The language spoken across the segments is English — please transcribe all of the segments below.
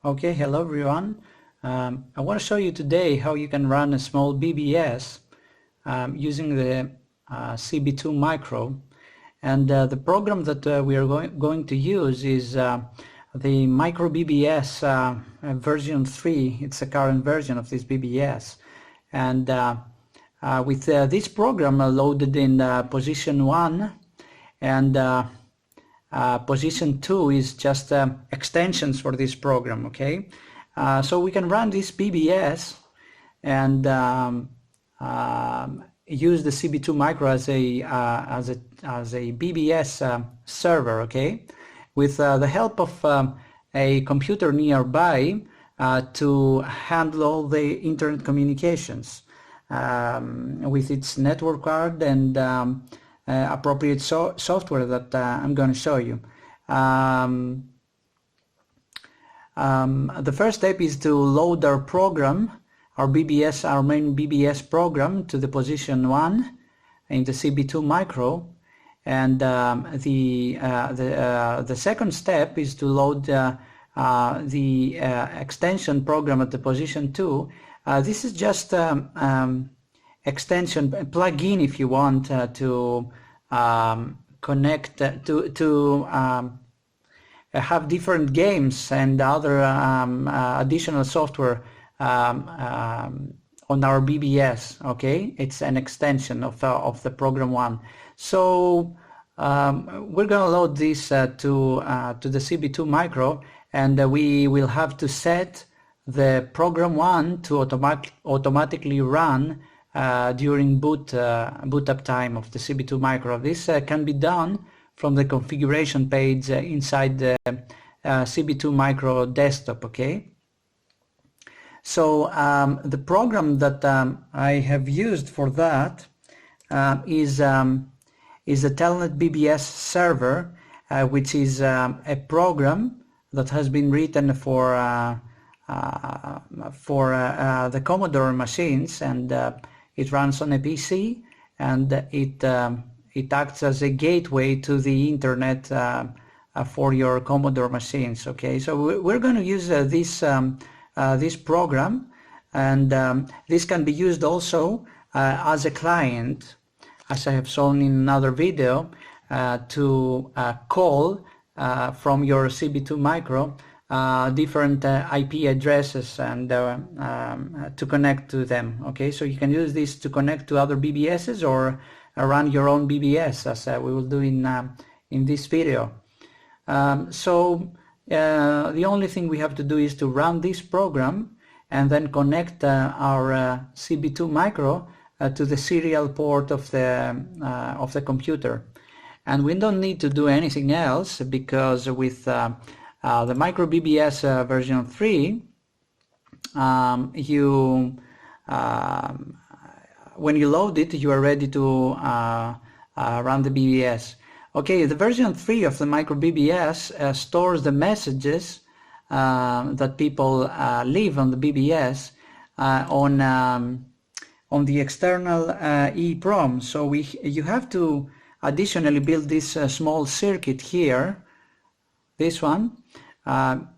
Okay, hello everyone. I want to show you today how you can run a small BBS using the CB2 micro. And the program that we are going to use is the micro BBS version 3. It's the current version of this BBS. And with this program loaded in position 1 and position 2 is just extensions for this program, okay? So we can run this BBS and use the CB2 micro as a BBS server, okay? With the help of a computer nearby to handle all the internet communications with its network card and appropriate software that I'm going to show you. The first step is to load our program, our main BBS program, to the position 1 in the CB2 micro, and the second step is to load the extension program at the position 2. This is just extension plug-in if you want to connect to have different games and other additional software on our BBS. Okay, it's an extension of the program 1. So we're going to load this to the CB2 micro, and we will have to set the program 1 to automatically run during boot up time of the CB2 micro. This can be done from the configuration page inside the CB2 micro desktop, okay? So the program that I have used for that is the Telnet BBS server, which is a program that has been written for the Commodore machines, and it runs on a PC, and it acts as a gateway to the internet for your Commodore machines. Okay, so we're going to use this program, and this can be used also as a client, as I have shown in another video, to call from your CB2 micro different IP addresses and to connect to them. Okay, so you can use this to connect to other BBSs or run your own BBS, as we will do in this video. So the only thing we have to do is to run this program and then connect our CB2 micro to the serial port of the computer. And we don't need to do anything else, because with the micro BBS version 3, when you load it, you are ready to run the BBS. Okay, the version 3 of the micro BBS stores the messages that people leave on the BBS on the external EEPROM. So you have to additionally build this small circuit here, this one.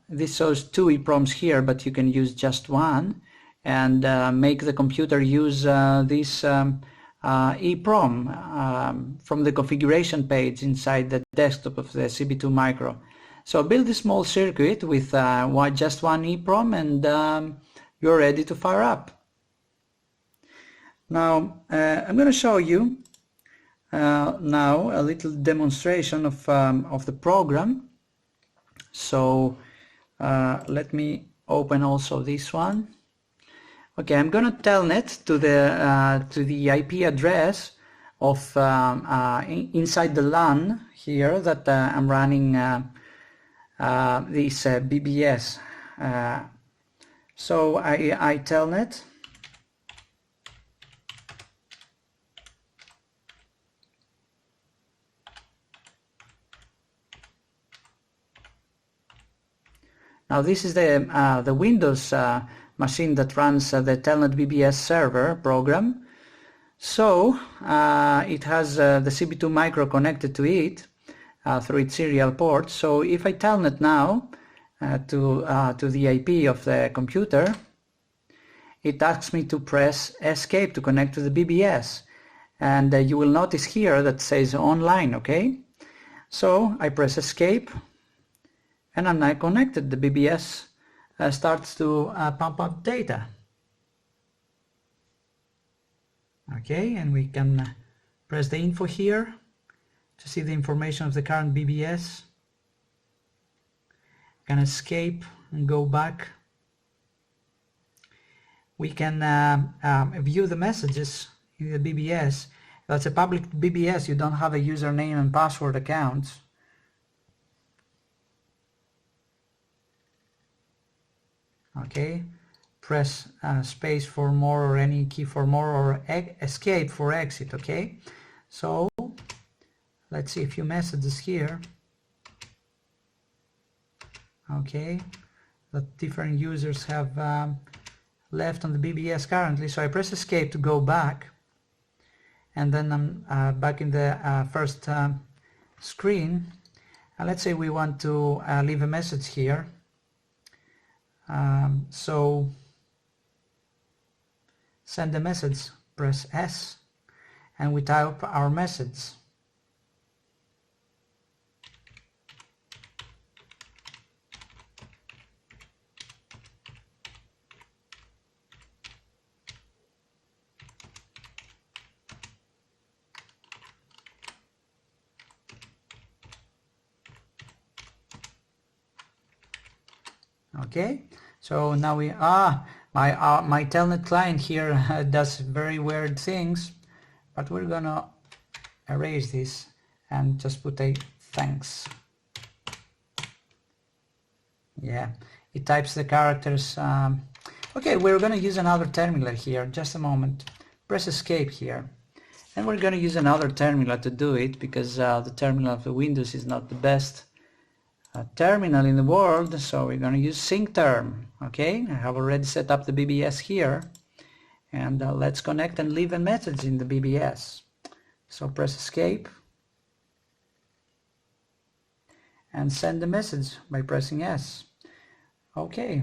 This shows 2 EEPROMs here, but you can use just one, and make the computer use this EEPROM from the configuration page inside the desktop of the CB2 micro. So build a small circuit with just one EEPROM, and you're ready to fire up. Now I'm going to show you now a little demonstration of the program. So let me open also this one. Okay, I'm going to telnet to the IP address of inside the LAN here that I'm running this BBS. So I telnet. Now this is the Windows machine that runs the Telnet BBS server program. So it has the CB2 micro connected to it through its serial port. So if I telnet now, to the IP of the computer, it asks me to press escape to connect to the BBS. And you will notice here that says online, okay? So I press escape and I'm now connected. The BBS starts to pump up data. Okay, and we can press the info here to see the information of the current BBS. Can escape and go back. We can view the messages in the BBS. That's a public BBS. You don't have a username and password account. Okay, press space for more or any key for more or escape for exit. Okay, so let's see a few messages here. Okay, that different users have left on the BBS currently. So I press escape to go back, and then I'm back in the first screen. And let's say we want to leave a message here. So send a message, press S, and we type our message. Okay, so now we my telnet client here does very weird things, but we're gonna erase this and just put a thanks. Yeah, it types the characters. Okay, we're gonna use another terminal here. Just a moment. Press escape here, and we're gonna use another terminal to do it, because the terminal of the Windows is not the best terminal in the world, so we're going to use syncterm. Okay, I have already set up the BBS here, and let's connect and leave a message in the BBS. So press escape and send the message by pressing S. Okay.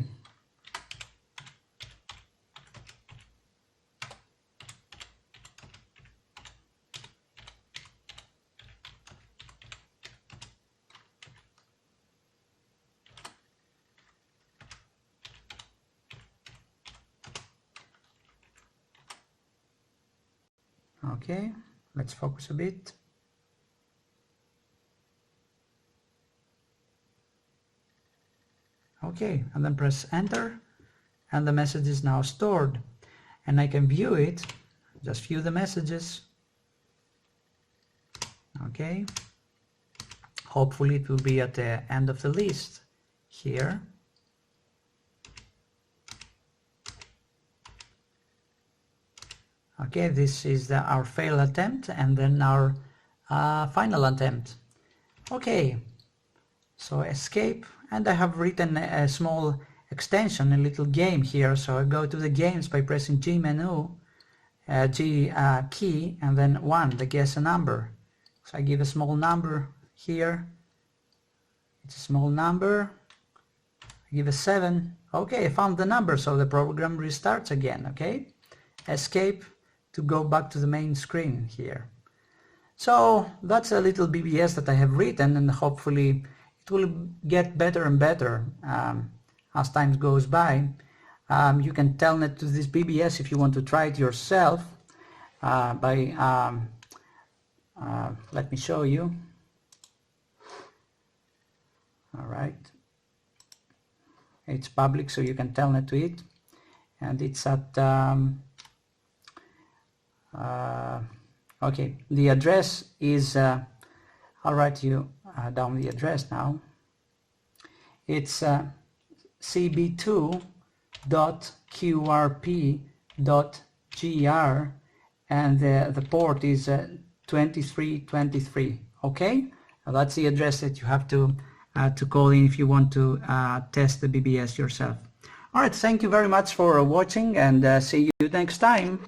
Okay, let's focus a bit. Okay, and then press enter, and the message is now stored, and I can view it. Just view the messages. Okay, hopefully it will be at the end of the list here. Okay, this is our fail attempt, and then our final attempt. Okay, so escape, and I have written a small extension, a little game here. So I go to the games by pressing G menu, G key, and then 1, the guess a number. So I give a small number here. It's a small number. I give a 7. Okay, I found the number, so the program restarts again. Okay, escape to go back to the main screen here. So that's a little BBS that I have written, and hopefully it will get better and better as time goes by. You can telnet to this BBS if you want to try it yourself by let me show you. All right, it's public, so you can telnet to it, and it's at okay, the address is I'll write you down the address now. It's cb2.qrp.gr, and the port is 2323. Okay, that's the address that you have to call in if you want to test the BBS yourself. All right, thank you very much for watching, and see you next time.